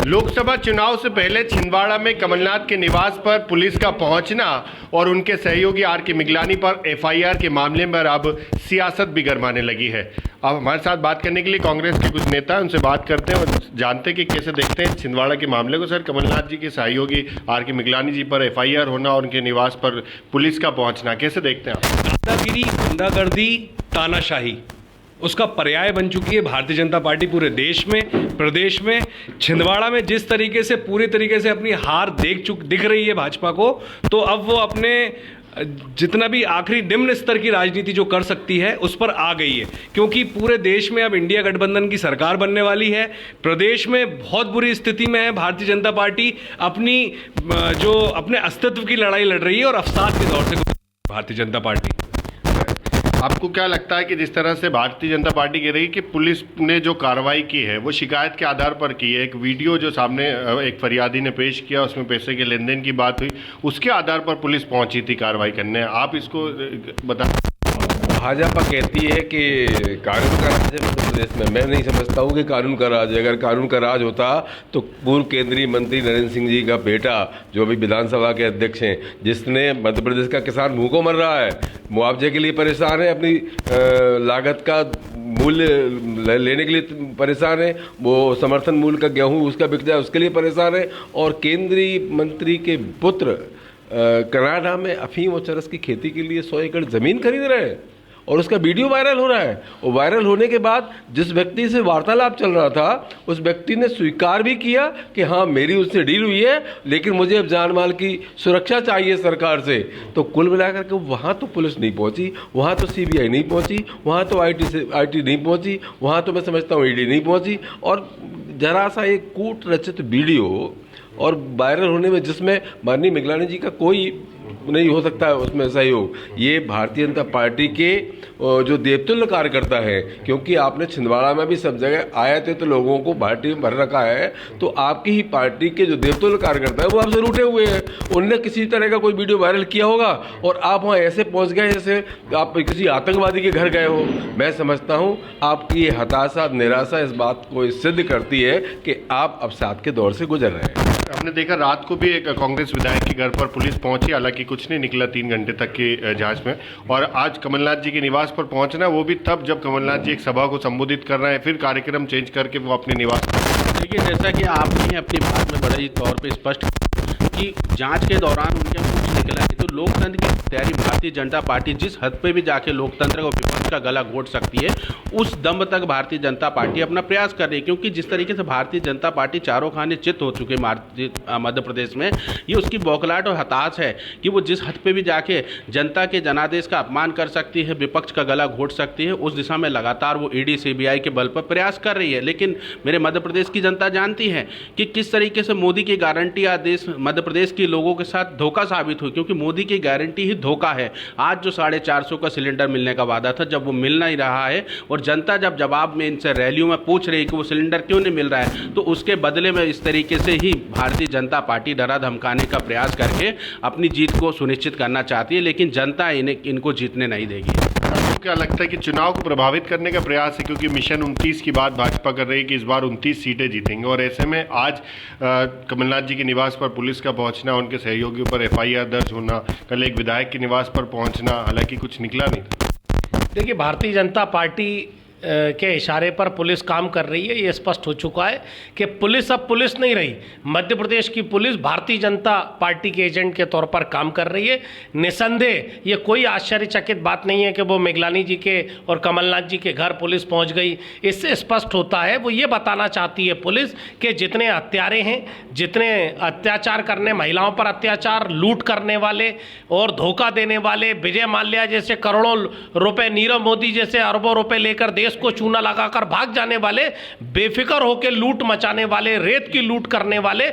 लोकसभा चुनाव से पहले छिंदवाड़ा में कमलनाथ के निवास पर पुलिस का पहुंचना और उनके सहयोगी आर के मिगलानी पर एफआईआर के मामले में अब सियासत भी गरमाने लगी है। अब हमारे साथ बात करने के लिए कांग्रेस के कुछ नेता हैं, उनसे बात करते हैं और जानते हैं कि कैसे देखते हैं छिंदवाड़ा के मामले को। सर, कमलनाथ जी के सहयोगी आर के मिगलानी जी पर एफआईआर होना और उनके निवास पर पुलिस का पहुंचना कैसे देखते हैं आप? दादागिरी, गुंडागर्दी, तानाशाही उसका पर्याय बन चुकी है भारतीय जनता पार्टी पूरे देश में, प्रदेश में। छिंदवाड़ा में जिस तरीके से पूरी तरीके से अपनी हार दिख रही है भाजपा को, तो अब वो अपने जितना भी आखिरी निम्न स्तर की राजनीति जो कर सकती है उस पर आ गई है, क्योंकि पूरे देश में अब इंडिया गठबंधन की सरकार बनने वाली है। प्रदेश में बहुत बुरी स्थिति में है भारतीय जनता पार्टी, अपने अस्तित्व की लड़ाई लड़ रही है और अवसाद के दौर से भारतीय जनता पार्टी। आपको क्या लगता है कि जिस तरह से भारतीय जनता पार्टी कह रही है कि पुलिस ने जो कार्रवाई की है वो शिकायत के आधार पर की है, एक वीडियो जो सामने एक फरियादी ने पेश किया उसमें पैसे के लेन देन की बात हुई, उसके आधार पर पुलिस पहुंची थी कार्रवाई करने, आप इसको बता। भाजपा कहती है कि कानून का राज है मध्य प्रदेश में। मैं नहीं समझता हूँ कि कानून का राज है। अगर कानून का राज होता तो पूर्व केंद्रीय मंत्री नरेंद्र सिंह जी का बेटा, जो अभी विधानसभा के अध्यक्ष हैं, जिसने मध्य प्रदेश का किसान भूखों मर रहा है, मुआवजे के लिए परेशान है, अपनी लागत का मूल्य लेने के लिए परेशान है, वो समर्थन मूल्य का गेहूँ उसका बिक जाए उसके लिए परेशान है, और केंद्रीय मंत्री के पुत्र कनाडा में अफीम और चरस की खेती के लिए 100 एकड़ जमीन खरीद रहे हैं और उसका वीडियो वायरल हो रहा है। और वायरल होने के बाद जिस व्यक्ति से वार्तालाप चल रहा था उस व्यक्ति ने स्वीकार भी किया कि हाँ, मेरी उससे डील हुई है, लेकिन मुझे अब जान माल की सुरक्षा चाहिए सरकार से। तो कुल मिलाकर के वहाँ तो पुलिस नहीं पहुँची, वहाँ तो सीबीआई नहीं पहुँची, वहाँ तो आईटी नहीं पहुँची, वहाँ तो मैं समझता हूँ ईडी नहीं पहुँची, और जरा सा एक कूट रचित वीडियो और वायरल होने में जिसमें माननीय मिगलानी जी का कोई नहीं हो सकता है उसमें सहयोग, ये भारतीय जनता पार्टी के जो देवतुल्य कार्यकर्ता है, क्योंकि आपने छिंदवाड़ा में भी सब जगह आए थे तो लोगों को पार्टी में भर रखा है, तो आपकी ही पार्टी के जो देवतुल्य कार्यकर्ता है वो आपसे रूठे हुए हैं। उनने किसी तरह का कोई वीडियो वायरल किया होगा और आप वहाँ ऐसे पहुँच गए जैसे आप किसी आतंकवादी के घर गए हो। मैं समझता हूँ आपकी ये हताशा, निराशा इस बात को सिद्ध करती है कि आप अवसाद के दौर से गुजर रहे हैं। हमने देखा रात को भी एक कांग्रेस विधायक के घर पर पुलिस पहुंची, हालांकि कुछ नहीं निकला 3 घंटे तक की जांच में, और आज कमलनाथ जी के निवास पर पहुंचना वो भी तब जब कमलनाथ जी एक सभा को संबोधित कर रहे हैं, फिर कार्यक्रम चेंज करके वो अपने निवास पर। देखिए, जैसा कि आपने अपनी बात में बड़े तौर पे स्पष्ट कि जांच के दौरान उनके कुछ निकला है, तो लोकतंत्र की तैयारी भारतीय जनता पार्टी जिस हद पे भी जाके लोकतंत्र और विपक्ष का गला घोट सकती है, उस दम तक भारतीय जनता पार्टी अपना प्रयास कर रही है। क्योंकि जिस तरीके से भारतीय जनता पार्टी चारों खाने चित हो चुके मध्य प्रदेश में, ये उसकी बौखलाहट और हताश है कि वो जिस हद पे भी जाके जनता के जनादेश का अपमान कर सकती है, विपक्ष का गला घोट सकती है, उस दिशा में लगातार वो ईडी सीबीआई के बल पर प्रयास कर रही है। लेकिन मेरे मध्य प्रदेश की जनता जानती है कि किस तरीके से मोदी की गारंटी आदेश मध्य प्रदेश के लोगों के साथ धोखा साबित हुई, क्योंकि मोदी की गारंटी ही धोखा है। आज जो 450 का सिलेंडर मिलने का वादा था, जब वो मिल नहीं रहा है और जनता जब जवाब में इनसे रैलियों में पूछ रही है कि वो सिलेंडर क्यों नहीं मिल रहा है, तो उसके बदले में इस तरीके से ही भारतीय जनता पार्टी डरा धमकाने का प्रयास करके अपनी जीत को सुनिश्चित करना चाहती है, लेकिन जनता इनको जीतने नहीं देगी। आपको क्या लगता है कि चुनाव को प्रभावित करने का प्रयास है, क्योंकि मिशन 29 की बात भाजपा कर रही है कि इस बार 29 सीटें जीतेंगे, और ऐसे में आज कमलनाथ जी के निवास पर पुलिस का पहुंचना, उनके सहयोगियों पर एफआईआर दर्ज होना, कल एक विधायक के निवास पर पहुंचना, हालांकि कुछ निकला नहीं था। देखिए, भारतीय जनता पार्टी के इशारे पर पुलिस काम कर रही है। ये स्पष्ट हो चुका है कि पुलिस अब पुलिस नहीं रही। मध्य प्रदेश की पुलिस भारतीय जनता पार्टी के एजेंट के तौर पर काम कर रही है। निसंदेह ये कोई आश्चर्यचकित बात नहीं है कि वो मिगलानी जी के और कमलनाथ जी के घर पुलिस पहुंच गई। इससे स्पष्ट होता है वो ये बताना चाहती है पुलिस कि जितने हत्यारे हैं, जितने अत्याचार करने, महिलाओं पर अत्याचार, लूट करने वाले और धोखा देने वाले, विजय माल्या जैसे करोड़ों रुपए, नीरव मोदी जैसे अरबों रुपए लेकर देश को चूना लगाकर भाग जाने वाले, बेफिक्र होकर लूट मचाने वाले, रेत की लूट करने वाले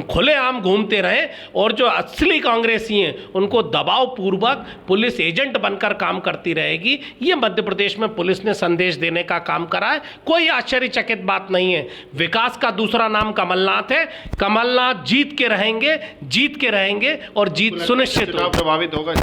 खुलेआम घूमते रहे, और जो असली कांग्रेसी हैं उनको दबाव पूर्वक पुलिस एजेंट बनकर काम करती रहेगी। ये मध्य प्रदेश में पुलिस ने संदेश देने का काम करा है। कोई आश्चर्यचकित बात नहीं है। विकास का दूसरा नाम कमलनाथ है। कमलनाथ जीत के रहेंगे और जीत सुनिश्चित होगी। प्रभावित होगा।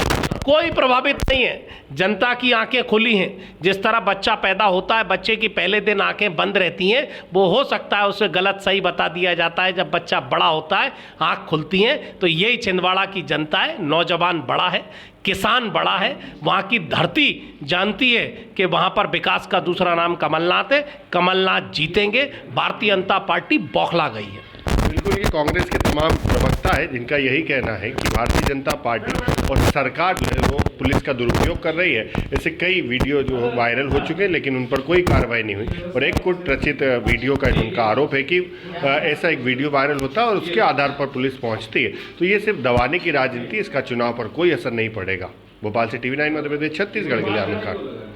कोई प्रभावित नहीं है। जनता की आंखें खुली हैं। जिस तरह बच्चा पैदा होता है, बच्चे की पहले दिन आंखें बंद रहती हैं, वो हो सकता है उसे गलत सही बता दिया जाता है। जब बच्चा बड़ा होता है आंख खुलती हैं। तो यही छिंदवाड़ा की जनता है। नौजवान बड़ा है, किसान बड़ा है, वहाँ की धरती जानती है कि वहाँ पर विकास का दूसरा नाम कमलनाथ है। कमलनाथ जीतेंगे। भारतीय जनता पार्टी बौखला गई है। बिल्कुल, ये कांग्रेस के तमाम प्रवक्ता है जिनका यही कहना है कि भारतीय जनता पार्टी और सरकार जो है वो पुलिस का दुरुपयोग कर रही है। ऐसे कई वीडियो जो वायरल हो चुके हैं लेकिन उन पर कोई कार्रवाई नहीं हुई। और एक कुट रचित वीडियो का उनका आरोप है कि ऐसा एक वीडियो वायरल होता है और उसके आधार पर पुलिस पहुंचती है। तो ये सिर्फ दबाने की राजनीति, इसका चुनाव पर कोई असर नहीं पड़ेगा। भोपाल से TV9 मध्य प्रदेश छत्तीसगढ़ के लिए आमिर खान।